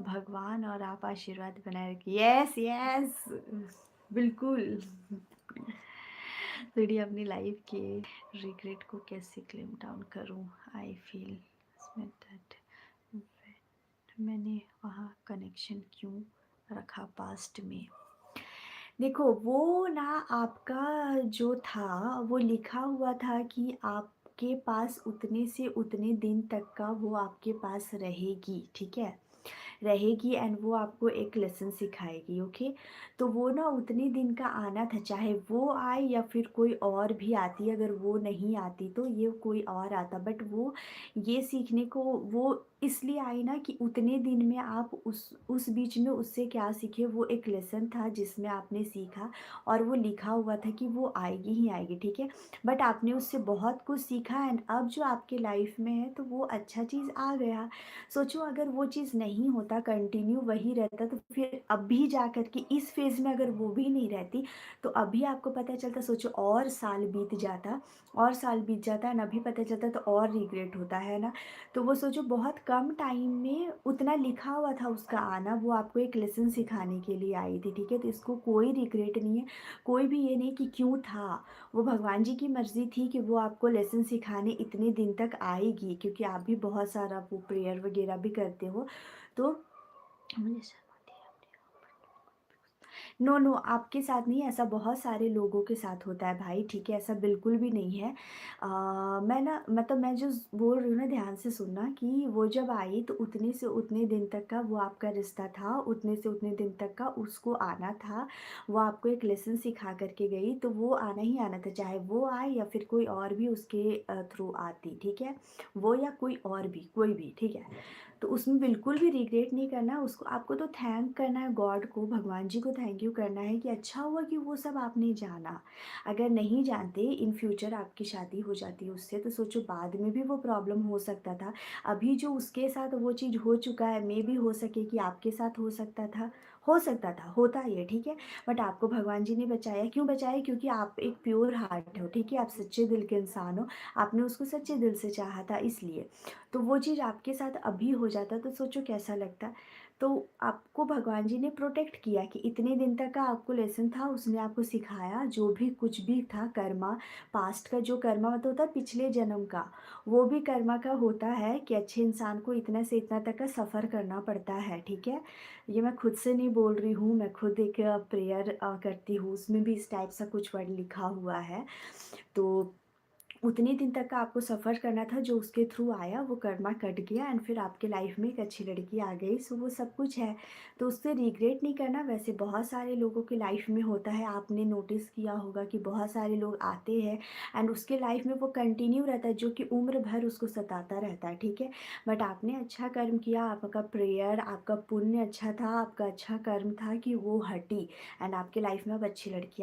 भगवान और आप आशीर्वाद बनाए रखिए। यस, यस, बिल्कुल। थोड़ी अपनी लाइफ के रिग्रेट को कैसे क्लेम डाउन करूं? आई फील दैट मैंने वहाँ कनेक्शन क्यों रखा पास्ट में। देखो वो ना आपका जो था वो लिखा हुआ था कि आपके पास उतने से उतने दिन तक का वो आपके पास रहेगी, ठीक है? रहेगी एंड वो आपको एक लेसन सिखाएगी, ओके। तो वो ना उतने दिन का आना था, चाहे वो आए या फिर कोई और भी आती। अगर वो नहीं आती तो ये कोई और आता, बट वो ये सीखने को वो इसलिए आई ना कि उतने दिन में आप उस बीच में उससे क्या सीखे, वो एक लेसन था जिसमें आपने सीखा और वो लिखा हुआ था कि वो आएगी ही आएगी, ठीक है। बट आपने उससे बहुत कुछ सीखा एंड अब जो आपके लाइफ में है तो वो अच्छा चीज़ आ गया। सोचो अगर वो चीज़ नहीं होता, कंटिन्यू वही रहता, तो फिर अभी जा कर के इस फेज़ में अगर वो भी नहीं रहती, तो अभी आपको पता चलता। सोचो और साल बीत जाता, और साल बीत जाता एंड अभी पता चलता तो और रिग्रेट होता है ना। तो वो सोचो बहुत कम टाइम में उतना लिखा हुआ था उसका आना, वो आपको एक लेसन सिखाने के लिए आई थी, ठीक है। तो इसको कोई रिग्रेट नहीं है, कोई भी ये नहीं कि क्यों था। वो भगवान जी की मर्ज़ी थी कि वो आपको लेसन सिखाने इतने दिन तक आएगी, क्योंकि आप भी बहुत सारा वो प्रेयर वगैरह भी करते हो। तो मुझे नो नो, आपके साथ नहीं, ऐसा बहुत सारे लोगों के साथ होता है भाई, ठीक है। ऐसा बिल्कुल भी नहीं है। मैं ना मतलब मैं जो बोल रही हूँ ना, ध्यान से सुनना कि वो जब आई तो उतने से उतने दिन तक का वो आपका रिश्ता था, उतने से उतने दिन तक का उसको आना था। वो आपको एक लेसन सिखा करके गई, तो वो आना ही आना था, चाहे वो आए या फिर कोई और भी उसके थ्रू आती, ठीक है। वो या कोई और भी, कोई भी, ठीक है। तो उसमें बिल्कुल भी रिग्रेट नहीं करना उसको, आपको तो थैंक करना है गॉड को, भगवान जी को थैंक यू करना है कि अच्छा हुआ कि वो सब आपने जाना। अगर नहीं जानते, इन फ्यूचर आपकी शादी हो जाती उससे, तो सोचो बाद में भी वो प्रॉब्लम हो सकता था। अभी जो उसके साथ वो चीज़ हो चुका है, मे भी हो सके कि आपके साथ हो सकता था, हो सकता था, होता ही है, ठीक है। बट आपको भगवान जी ने बचाया, क्यों बचाया? क्योंकि आप एक प्योर हार्ट हो, ठीक है, आप सच्चे दिल के इंसान हो, आपने उसको सच्चे दिल से चाहा था इसलिए। तो वो चीज़ आपके साथ अभी हो जाता तो सोचो कैसा लगता। तो आपको भगवान जी ने प्रोटेक्ट किया कि इतने दिन तक का आपको लेसन था, उसने आपको सिखाया जो भी कुछ भी था कर्मा, पास्ट का जो कर्मा मतलब होता है पिछले जन्म का, वो भी कर्मा का होता है कि अच्छे इंसान को इतना से इतना तक का सफ़र करना पड़ता है, ठीक है। ये मैं खुद से नहीं बोल रही हूँ, मैं खुद एक प्रेयर करती हूँ, उसमें भी इस टाइप सा कुछ वर्ड लिखा हुआ है। तो उतने दिन तक का आपको सफ़र करना था, जो उसके थ्रू आया वो कर्मा कट गया एंड फिर आपके लाइफ में एक अच्छी लड़की आ गई, सो वो सब कुछ है। तो उससे रिग्रेट नहीं करना। वैसे बहुत सारे लोगों के लाइफ में होता है, आपने नोटिस किया होगा कि बहुत सारे लोग आते हैं एंड उसके लाइफ में वो कंटिन्यू रहता है, जो कि उम्र भर उसको सताता रहता है, ठीक है। बट आपने अच्छा कर्म किया, आपका प्रेयर, आपका पुण्य अच्छा था, आपका अच्छा कर्म था कि वो हटी एंड आपके लाइफ में अब अच्छी लड़की आ